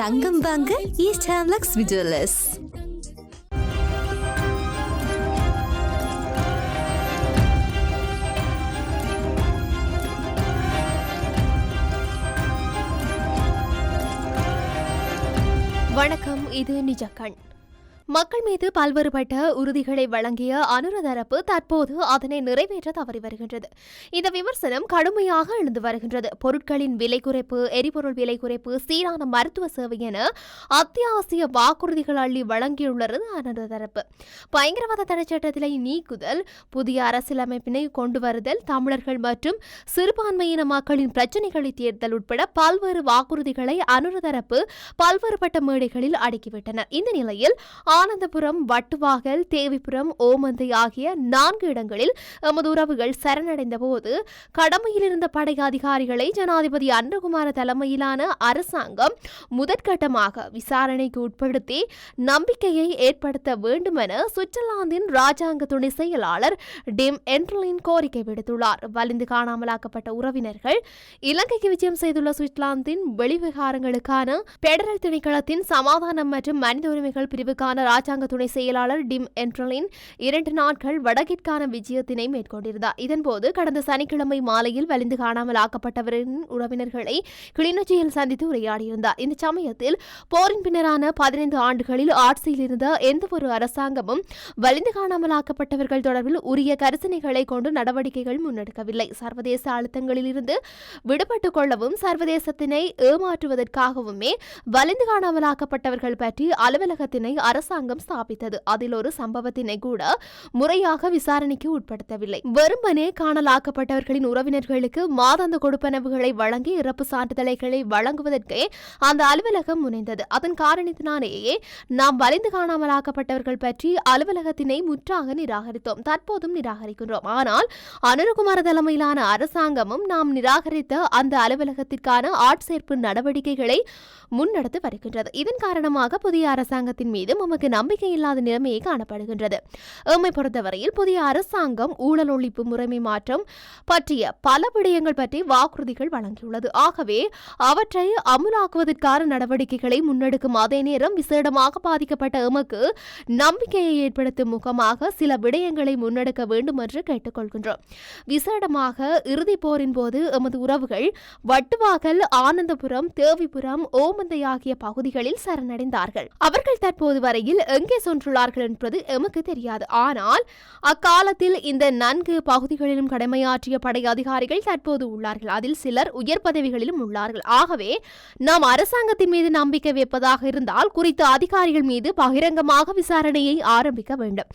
தங்கம் வாங்க east Lakshmi jewellers. வணக்கம், இது நிஜக்கண். மக்கள் மீது பல்வேறுபட்ட உறுதிகளை வழங்கிய அனுர தரப்பு தற்போது அதனை நிறைவேற்ற தவறி வருகின்றது. இந்த விமர்சனம் கடுமையாக எழுந்து வருகின்றது. பொருட்களின் விலை குறைப்பு, எரிபொருள் விலை குறைப்பு, சீரான மருத்துவ சேவை என அத்தியாவசிய வாக்குறுதிகள் அள்ளி வழங்கியுள்ளது அனுர தரப்பு. பயங்கரவாத தடை சட்டத்தினை நீக்குதல், புதிய அரசியலமைப்பினை கொண்டு வருதல், தமிழர்கள் மற்றும் சிறுபான்மையின மக்களின் பிரச்சினைகளை தீர்த்தல் உட்பட பல்வேறு வாக்குறுதிகளை அனுர தரப்பு பல்வேறுபட்ட மேடைகளில் அடுக்கிவிட்டனர். இந்த நிலையில் ஆனந்தபுரம், வட்டுவாகல், தேவிபுரம், ஓமந்தை ஆகிய 4 இடங்களில் எமது உறவுகள் சரணடைந்த போது கடமையில் இருந்த படை அதிகாரிகளை ஜனாதிபதி அன்றகுமார தலைமையிலான அரசாங்கம் முதற்கட்டமாக விசாரணைக்கு உட்படுத்தி நம்பிக்கையை ஏற்படுத்த வேண்டும் என சுவிட்சர்லாந்தின் ராஜாங்க துணை செயலாளர் டிம் என்ட்ரலின் கோரிக்கை விடுத்துள்ளார். வலிந்து காணாமலாக்கப்பட்ட உறவினர்கள் இலங்கைக்கு விஜயம் செய்துள்ள சுவிட்சர்லாந்தின் வெளிவிவகாரங்களுக்கான பெடரல் திணைக்களத்தின் சமாதானம் மற்றும் மனித உரிமைகள் பிரிவுக்கான ராஜாங்க துணை செயலாளர் டிம் என்ட்ரலின் 2 நாட்கள் வடக்கிற்கான விஜயத்தினை மேற்கொண்டிருந்தார். இதன்போது கடந்த சனிக்கிழமை மாலையில் வலிந்து காணாமல் ஆக்கப்பட்டவரின் உறவினர்களை கிளிநொச்சியில் சந்தித்து உரையாடியிருந்தார். இந்த சமயத்தில் போரின் பின்னரான 15 ஆண்டுகளில் ஆட்சியில் இருந்த எந்தவொரு அரசாங்கமும் வலிந்து காணாமல் ஆக்கப்பட்டவர்கள் தொடர்பில் உரிய கரிசனைகளை கொண்டு நடவடிக்கைகள் முன்னெடுக்கவில்லை. சர்வதேச அழுத்தங்களில் இருந்து விடுபட்டுக் கொள்ளவும் சர்வதேசத்தினை ஏமாற்றுவதற்காகவுமே வலிந்து காணாமல் ஆக்கப்பட்டவர்கள் பற்றி அலுவலகத்தினை அரசாங்கம் ஸ்தாபித்தது. அதில் ஒரு சம்பவத்தினை கூட முறையாக விசாரணைக்கு உட்படுத்தவில்லை. வெறுமனே காணலாக்கப்பட்டவர்களின் உறவினர்களுக்கு மாதாந்த கொடுப்பனவுகளை வழங்கி இறப்பு சான்றிதழ்களை வழங்குவதற்கே அந்த அலுவலகம் முனைந்தது. அதன் காரணத்தினாலேயே நாம் வலிந்து காணாமலாக்கப்பட்டவர்கள் பற்றி அலுவலகத்தினை முற்றாக நிராகரித்தோம், தற்போதும் நிராகரிக்கின்றோம். ஆனால் அனுரகுமார தலைமையிலான அரசாங்கமும் நாம் நிராகரித்த அந்த அலுவலகத்திற்கான ஆட்சேர்ப்பு நடவடிக்கைகளை முன்னெடுத்து வருகின்றது. இதன் காரணமாக புதிய அரசாங்கத்தின் மீது நமக்கு நம்பிக்கை இல்லாத நிலைமையை காணப்படுகின்றது. எம்மை பொறுத்தவரையில் புதிய அரசாங்கம் ஊழல் ஒழிப்பு, முறைமை மாற்றம் பற்றிய பல விடயங்கள் பற்றி வாக்குறுதிகள் வழங்கியுள்ளது. ஆகவே அவற்றை அமுலாக்குவதற்கான நடவடிக்கைகளை முன்னெடுக்கும் அதே நேரம் விசேடமாக பாதிக்கப்பட்ட எமக்கு நம்பிக்கையை ஏற்படுத்தும் முகமாக சில விடயங்களை முன்னெடுக்க வேண்டும் என்று கேட்டுக்கொள்கின்றோம். விசேடமாக இறுதிப் போரின் போது எமது உறவுகள் வட்டுவாகல், ஆனந்தபுரம், தேவிபுரம், ஓமந்தை ஆகிய பகுதிகளில் சரணடைந்தார்கள். அவர்கள் தற்போது வரையில் எங்கே சென்றுள்ளார்கள் என்பது எமக்கு தெரியாது. ஆனால் அக்காலத்தில் இந்த 4 பகுதிகளிலும் கடமையாற்றிய படை அதிகாரிகள் தற்போது உள்ளார்கள். அதில் சிலர் உயர் பதவிகளிலும் உள்ளார்கள். ஆகவே நாம் அரசாங்கத்தின் மீது நம்பிக்கை வைப்பதாக இருந்தால் குறித்த அதிகாரிகள் மீது பகிரங்கமாக விசாரணையை ஆரம்பிக்க வேண்டும்.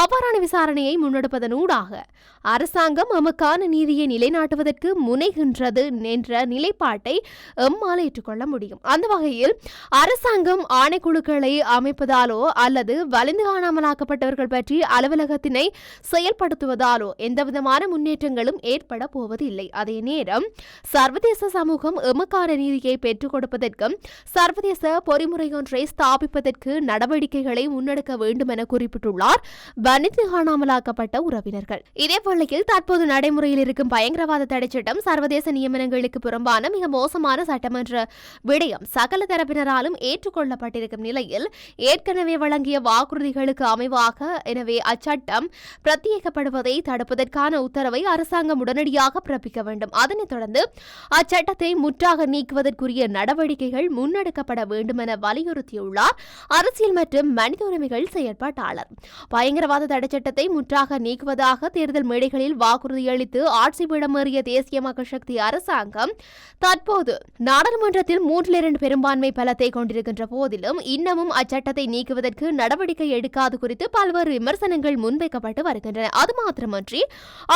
அவ்வாறான விசாரணையை முன்னெடுப்பதனூடாக அரசாங்கம் எமக்கான நீதியை நிலைநாட்டுவதற்கு முனைகின்றது என்ற நிலைப்பாட்டை எம்மால் ஏற்றுக்கொள்ள முடியும். அந்த வகையில் அரசாங்கம் ஆணைக்குழுக்களை அமைப்பதாலோ அல்லது வலிந்து காணாமலாக்கப்பட்டவர்கள் பற்றி அலுவலகத்தினை செயல்படுத்துவதாலோ எந்தவிதமான முன்னேற்றங்களும் ஏற்பட போவதில்லை. அதே நேரம் சர்வதேச சமூகம் எமக்கான நீதியை பெற்றுக் கொடுப்பதற்கும் சர்வதேச பொறிமுறை ஒன்றை ஸ்தாபிப்பதற்கு நடவடிக்கைகளை முன்னெடுக்க வேண்டும் என குறிப்பிட்டுள்ளார் வலிந்து காணாமலாக்கப்பட்ட உறவினர்கள். இதேவேளையில் தற்போது நடைமுறையில் இருக்கும் பயங்கரவாத தடை சட்டம் சர்வதேச நியமனங்களுக்கு புறம்பான மிக மோசமான சட்டமன்ற விடயம் சகல தரப்பினராலும் ஏற்றுக்கொள்ளப்பட்டிருக்கும் நிலையில் ஏற்கனவே வழங்கிய வாக்குறுதிகளுக்கு அமைவாக எனவே அச்சட்டம் பிரத்யேகப்படுவதை தடுப்பதற்கான உத்தரவை அரசாங்கம் உடனடியாக பிறப்பிக்க வேண்டும். அதனைத் தொடர்ந்து அச்சட்டத்தை முற்றாக நீக்குவதற்குரிய நடவடிக்கைகள் முன்னெடுக்கப்பட வேண்டும் என வலியுறுத்தியுள்ளார் அரசியல் மற்றும் மனித உரிமைகள் செயற்பாட்டாளர். பயங்கரவாத தடை சட்டத்தை முற்றாக நீக்குவதாக தேர்தல் மேடைகளில் வாக்குறுதியளித்து ஆட்சி பீடமேறிய தேசிய மக்கள் சக்தி அரசாங்கம் தற்போது நாடாளுமன்றத்தில் 3/2 பெரும்பான்மை பலத்தை கொண்டிருக்கின்ற போதிலும் இன்னமும் அச்சட்டத்தை நீக்குவதற்கு நடவடிக்கை எடுக்காது குறித்து பல்வேறு விமர்சனங்கள் முன்வைக்கப்பட்டு வருகின்றன. அது மாத்திரமன்றி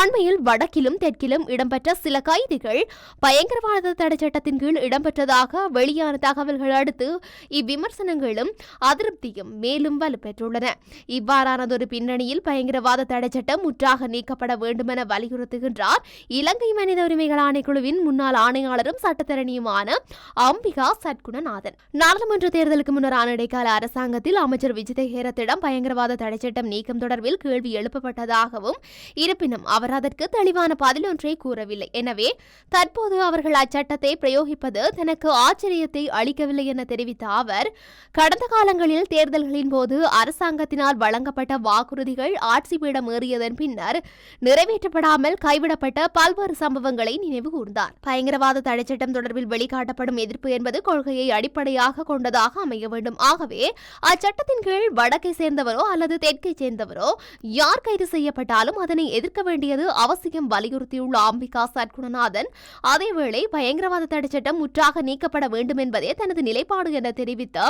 அண்மையில் வடக்கிலும் தெற்கிலும் இடம்பெற்ற சில கைதிகள் பயங்கரவாத தடை சட்டத்தின் கீழ் இடம்பெற்றதாக வெளியான தகவல்கள் அடுத்து இவ்விமர்சனங்களும் அதிருப்தியும் மேலும் வலுப்பெற்றுள்ளன. இவ்வாறானதொரு பின்னணியில் பயங்கரவாத தடை சட்டம் முற்றாக நீக்கப்பட வேண்டும் என வலியுறுத்துகின்றார் இலங்கை மனித உரிமைகள் ஆணைக்குழுவின் முன்னாள் ஆணையாளரும் சட்டத்தரணியுமான அம்பிகா சட்குணநாதன். நாடாளுமன்ற தேர்தலுக்கு முன்னரான இடைக்கால அரசாங்கத்தில் அமைச்சர் விஜித ஹேரத்திடம் பயங்கரவாத தடைச்சட்டம் நீக்கம் தொடர்பில் கேள்வி எழுப்பப்பட்டதாகவும், இருப்பினும் அவர் அதற்கு தெளிவான பதிலொன்றை கூறவில்லை. எனவே தற்போது அவர்கள் அச்சட்டத்தை பிரயோகிப்பது தனக்கு ஆச்சரியத்தை அளிக்கவில்லை என தெரிவித்த அவர், கடந்த காலங்களில் தேர்தல்களின் போது அரசாங்கத்தினால் வழங்கப்பட்ட வாக்குறுதிகள் ஆட்சி பீடம் ஏறியதன் பின்னர் நிறைவேற்றப்படாமல் கைவிடப்பட்ட பல்வேறு சம்பவங்களை நினைவு கூர்ந்தார். பயங்கரவாத தடைச்சட்டம் தொடர்பில் வெளிக்காட்டப்படும் எதிர்ப்பு என்பது கொள்கையை அடிப்படையாக கொண்டதாக அமைய வேண்டும். ஆகவே அச்சட்டத்தின் கீழ் வடக்கை சேர்ந்தவரோ அல்லது தெற்கை சேர்ந்தவரோ யார் கைது செய்யப்பட்டாலும் அதனை எதிர்க்க வேண்டியது அவசியம் வலியுறுத்தியுள்ள அம்பிகா சத்குணநாதன், அதேவேளை பயங்கரவாத தடைச்சட்டம் முற்றாக நீக்கப்பட வேண்டும் என்பதே தனது நிலைப்பாடு என தெரிவித்த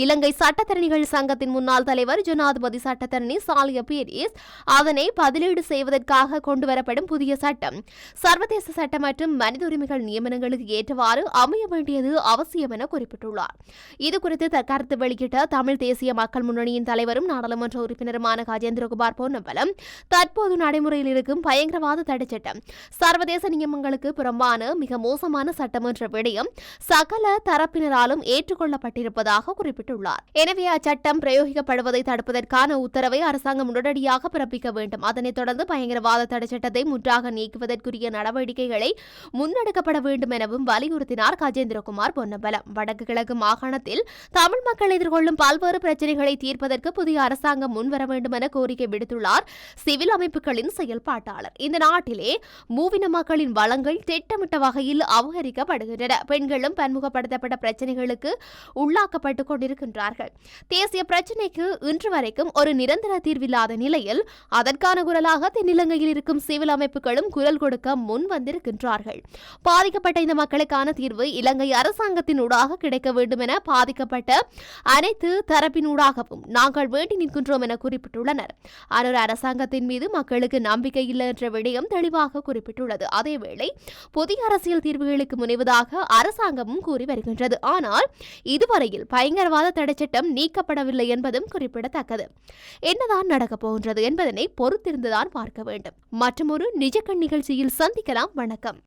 இலங்கை சட்டத்தரணிகள் சங்கத்தின் முன்னாள் தலைவர் ஜனாதிபதி சட்டத்தரணி சாலிய பீரிஸ், அதனை பதிலீடு செய்வதற்காக கொண்டுவரப்படும் புதிய சட்டம் சர்வதேச சட்டம் மற்றும் மனித உரிமைகள் நியமனங்களுக்கு ஏற்றவாறு அமைய வேண்டியது அவசியம் என குறிப்பிட்டுள்ளார். இதுகுறித்து கருத்து வெளியிட்ட தமிழ் தேசிய மக்கள் முன்னணியின் தலைவரும் நாடாளுமன்ற உறுப்பினருமான கஜேந்திரகுமார் பொன்னம்பலம், தற்போது நடைமுறையில் இருக்கும் பயங்கரவாத தடைச்சட்டம் சர்வதேச நியமங்களுக்கு புறம்பான மிக மோசமான சட்டம் என்ற விடயம் சகல தரப்பினராலும் ஏற்றுக்கொள்ளப்பட்டிருப்பதாக குறிப்பிட்டுள்ளார். எனவே அச்சட்டம் பிரயோகிக்கப்படுவதை தடுப்பதற்கான உத்தரவை அரசாங்கம் உடனடியாக பிறப்பிக்க வேண்டும். அதனைத் தொடர்ந்து பயங்கரவாத தடைச்சட்டத்தை முற்றாக நீக்குவதற்குரிய நடவடிக்கைகளை முன்னெடுக்கப்பட வேண்டும் எனவும் வலியுறுத்தினார் கஜேந்திரகுமார் பொன்னம்பலம். வடக்கு கிழக்கு மாகாணத்தில் தமிழ் மக்கள் எதிர்கொள்ளும் பல்வேறு பிரச்சினைகளை தீர்ப்பதற்கு புதிய அரசாங்கம் முன்வர வேண்டும் என கோரிக்கை விடுத்துள்ளார் சிவில் அமைப்புகளின் செயல்பாட்டாளர். இந்த நாட்டிலே மூவின மக்களின் வளங்கள் திட்டமிட்ட வகையில் அபகரிக்கப்படுகின்றன. பெண்களும் பன்முகப்படுத்தப்பட்ட பிரச்சினைகளுக்கு உள்ளாக்கப்பட்டுக் கொண்டிருக்கின்றார்கள். தேசிய பிரச்சினைக்கு இன்று வரைக்கும் ஒரு நிரந்தர தீர்வில்லாத நிலையில் அதற்கான குரலாக தென்னிலங்கையில் இருக்கும் சிவில் அமைப்புகளும் குரல் கொடுக்க முன் வந்திருக்கின்றார்கள். பாதிக்கப்பட்ட இந்த மக்களுக்கான தீர்வு இலங்கை அரசாங்கத்தினூடாக கிடைக்க வேண்டும் என பாதிக்கப்பட்ட அனைத்து தரப்பினூடாகவும் நாங்கள் வேண்டி நிற்கின்றோம் என குறிப்பிட்டுள்ளனர். ஆனால் அரசாங்கத்தின் மீது மக்களுக்கு நம்பிக்கை இல்லை என்ற விடயம் தெளிவாக குறிப்பிட்டுள்ளது. அதேவேளை புதிய அரசியல் தீர்வுகளுக்கு முனைவதாக அரசாங்கமும் கூறி வருகின்றது. ஆனால் இதுவரையில் பயங்கரவாத தடைச்சட்டம் நீக்கப்படவில்லை என்பதும் குறிப்பிடத்தக்கது. என்னதான் நடக்கப் போகின்றது என்பதனை பொறுத்திருந்துதான் பார்க்க வேண்டும். மற்றொரு நிஜக்கண் நிகழ்ச்சியில் சந்திக்கலாம். வணக்கம்.